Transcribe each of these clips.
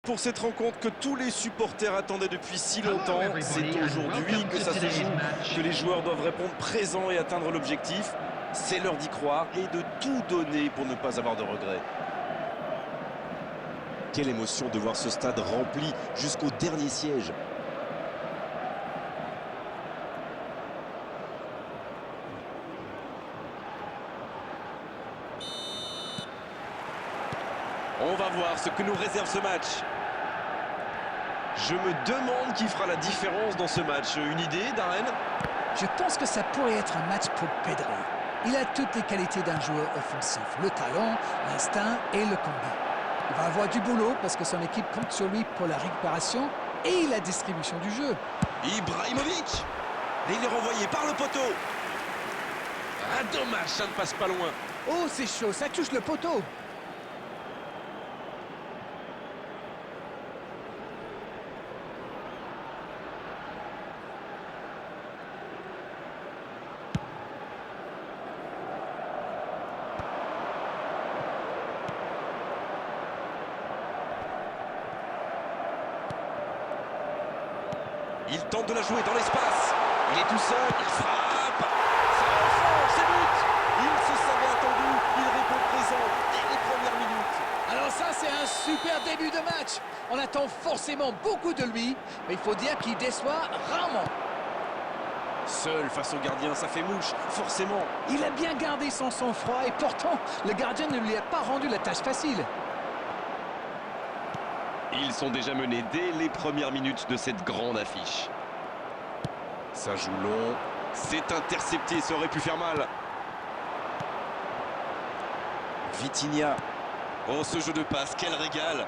Pour cette rencontre que tous les supporters attendaient depuis si longtemps, c'est aujourd'hui que ça se joue, que les joueurs doivent répondre présents et atteindre l'objectif. C'est l'heure d'y croire et de tout donner pour ne pas avoir de regrets. Quelle émotion de voir ce stade rempli jusqu'au dernier siège. On va voir ce que nous réserve ce match. Je me demande qui fera la différence dans ce match. Une idée, Darren? Je pense que ça pourrait être un match pour Pedri. Il a toutes les qualités d'un joueur offensif. Le talent, l'instinct et le combat. Il va avoir du boulot parce que son équipe compte sur lui pour la récupération et la distribution du jeu. Ibrahimovic! Et il est renvoyé par le poteau. Ah, dommage, ça ne passe pas loin. Oh, c'est chaud, ça touche le poteau. Il tente de la jouer dans l'espace. Il est tout seul, il frappe. Ça enfonce, c'est but. Il se savait attendu, il répond présent dès les premières minutes. Alors ça, c'est un super début de match. On attend forcément beaucoup de lui, mais il faut dire qu'il déçoit rarement. Seul face au gardien, ça fait mouche, forcément. Il a bien gardé son sang-froid et pourtant, le gardien ne lui a pas rendu la tâche facile. Ils sont déjà menés dès les premières minutes de cette grande affiche. Ça joue long. C'est intercepté, ça aurait pu faire mal. Vitinha. Oh, ce jeu de passe, quel régal.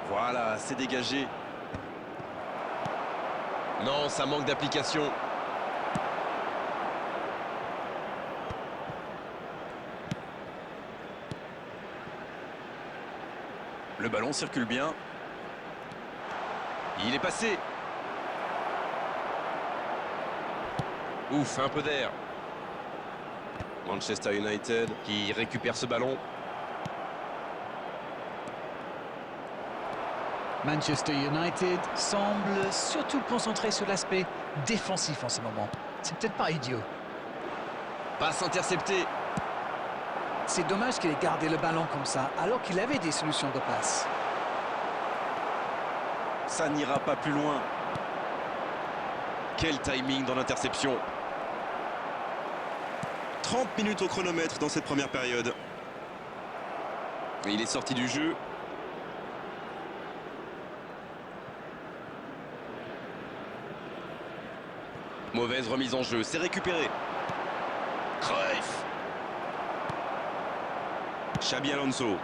Voilà, c'est dégagé. Non, ça manque d'application. Le ballon circule bien. Il est passé. Ouf, un peu d'air. Manchester United qui récupère ce ballon. Manchester United semble surtout concentré sur l'aspect défensif en ce moment. C'est peut-être pas idiot. Passe interceptée. C'est dommage qu'il ait gardé le ballon comme ça, alors qu'il avait des solutions de passe. Ça n'ira pas plus loin. Quel timing dans l'interception. 30 minutes au chronomètre dans cette première période. Il est sorti du jeu. Mauvaise remise en jeu, c'est récupéré. Cruyff. Xabi Alonso.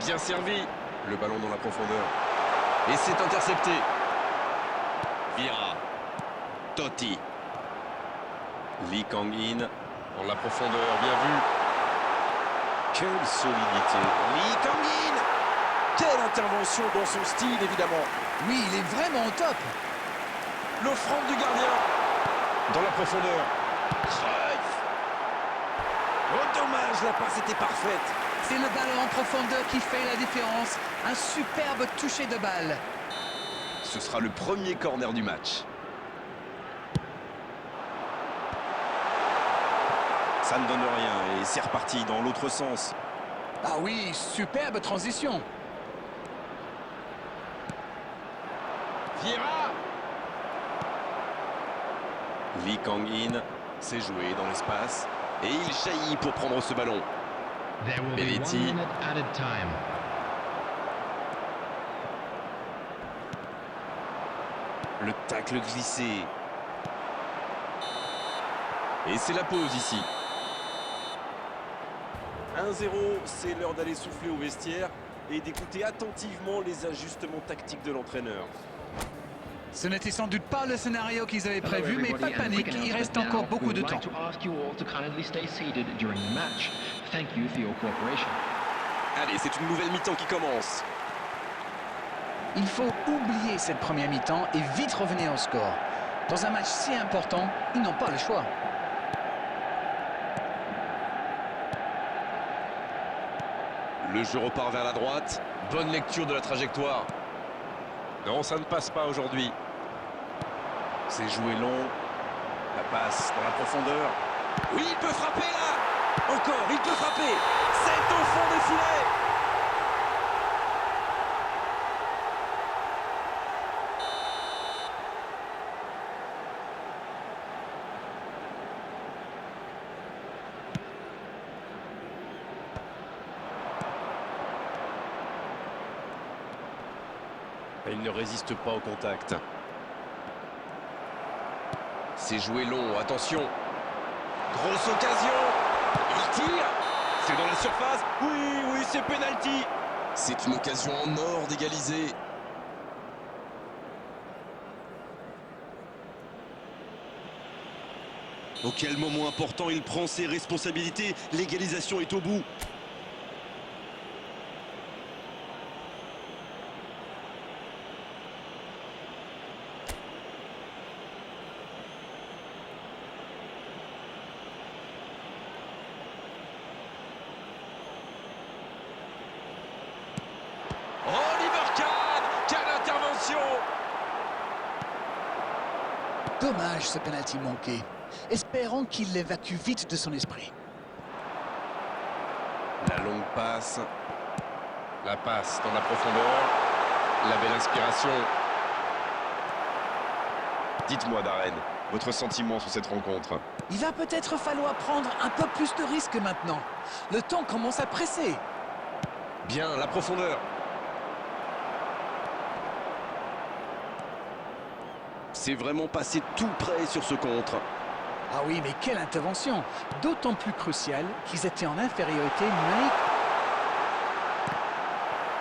Bien servi. Le ballon dans la profondeur. Et c'est intercepté. Vieira. Totti. Lee Kang-in. Dans la profondeur, bien vu. Quelle solidité. Lee Kang-in. Quelle intervention dans son style, évidemment. Oui, il est vraiment au top. L'offrande du gardien. Dans la profondeur. Cruyff. Oh, dommage, la passe était parfaite. C'est le ballon en profondeur qui fait la différence. Un superbe toucher de balle. Ce sera le premier corner du match. Ça ne donne rien et c'est reparti dans l'autre sens. Ah oui, superbe transition. Vieira. Lee Kang-in s'est joué dans l'espace et il jaillit pour prendre ce ballon. Belletti. Le tacle glissé. Et c'est la pause ici. 1-0, c'est l'heure d'aller souffler au vestiaire et d'écouter attentivement les ajustements tactiques de l'entraîneur. Ce n'était sans doute pas le scénario qu'ils avaient prévu, mais pas de panique, il reste encore beaucoup de temps. Allez, c'est une nouvelle mi-temps qui commence. Il faut oublier cette première mi-temps et vite revenir au score. Dans un match si important, ils n'ont pas le choix. Le jeu repart vers la droite. Bonne lecture de la trajectoire. Non, ça ne passe pas aujourd'hui. C'est joué long. La passe dans la profondeur. Oui, il peut frapper là. Encore, il peut frapper. C'est au fond des filets. Et il ne résiste pas au contact. C'est joué long, attention. Grosse occasion. Il tire. C'est dans la surface. Oui, c'est penalty. C'est une occasion en or d'égaliser. Oh, quel moment important, il prend ses responsabilités. L'égalisation est au bout. Oliver Kahn, quelle intervention! Dommage ce penalty manqué. Espérons qu'il l'évacue vite de son esprit. La longue passe. La passe dans la profondeur. La belle inspiration. Dites-moi, Darren, votre sentiment sur cette rencontre. Il va peut-être falloir prendre un peu plus de risques maintenant. Le temps commence à presser. Bien, la profondeur. C'est vraiment passé tout près sur ce contre. Ah oui, mais quelle intervention! D'autant plus cruciale qu'ils étaient en infériorité numérique.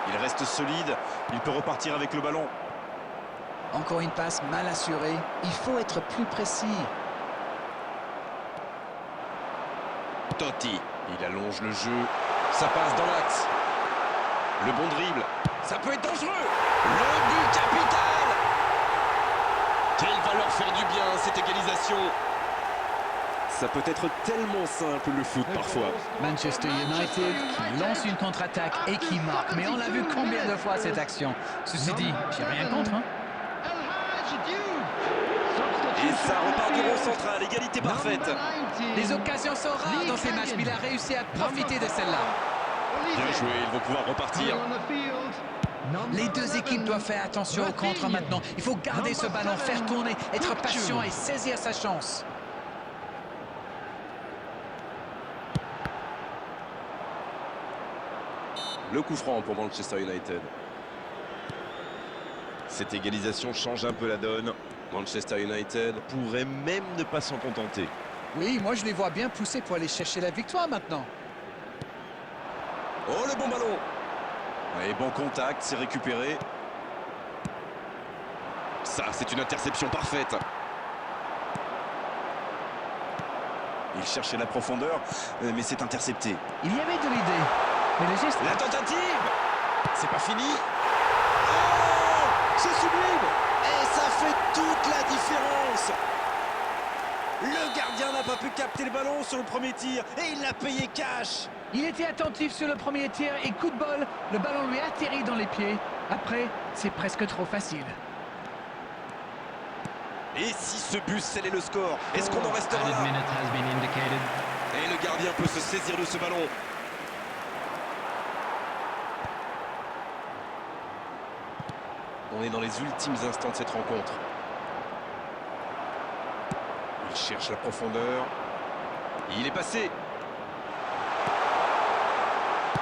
Il reste solide, il peut repartir avec le ballon. Encore une passe mal assurée. Il faut être plus précis. Totti, il allonge le jeu. Ça passe dans l'axe. Le bon dribble. Ça peut être dangereux. Le but capital. Quelle va leur faire du bien cette égalisation. Ça peut être tellement simple le foot parfois. Manchester United qui lance une contre-attaque et qui marque. Mais on l'a vu combien de fois cette action. Ceci dit, j'ai rien contre. Hein. Et ça repart du rond central, égalité parfaite. Les occasions sont rares dans ces matchs, mais il a réussi à profiter de celle-là. Bien joué, ils vont pouvoir repartir. Les deux équipes doivent faire attention au contre maintenant. Il faut garder ce ballon, faire tourner, être patient et saisir sa chance. Le coup franc pour Manchester United. Cette égalisation change un peu la donne. Manchester United pourrait même ne pas s'en contenter. Oui, moi je les vois bien pousser pour aller chercher la victoire maintenant. Oh, le bon ballon. Et bon contact, c'est récupéré. Ça, c'est une interception parfaite. Il cherchait la profondeur, mais c'est intercepté. Il y avait de l'idée, mais le geste... La tentative. C'est pas fini. Oh, c'est sublime. Et ça fait toute la différence. Le gardien n'a pas pu capter le ballon sur le premier tir et il l'a payé cash. Il était attentif sur le premier tir et coup de bol, le ballon lui atterrit dans les pieds. Après, c'est presque trop facile. Et si ce but scellait le score, est-ce qu'on en restera là? Et le gardien peut se saisir de ce ballon. On est dans les ultimes instants de cette rencontre. Il cherche la profondeur. Il est passé.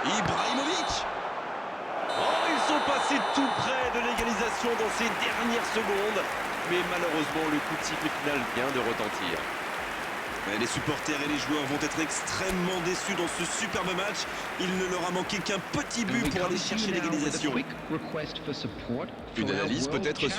Ibrahimovic. Oh, ils sont passés tout près de l'égalisation dans ces dernières secondes. Mais malheureusement, le coup de sifflet final vient de retentir. Les supporters et les joueurs vont être extrêmement déçus dans ce superbe match. Il ne leur a manqué qu'un petit but pour aller chercher l'égalisation. Une analyse peut-être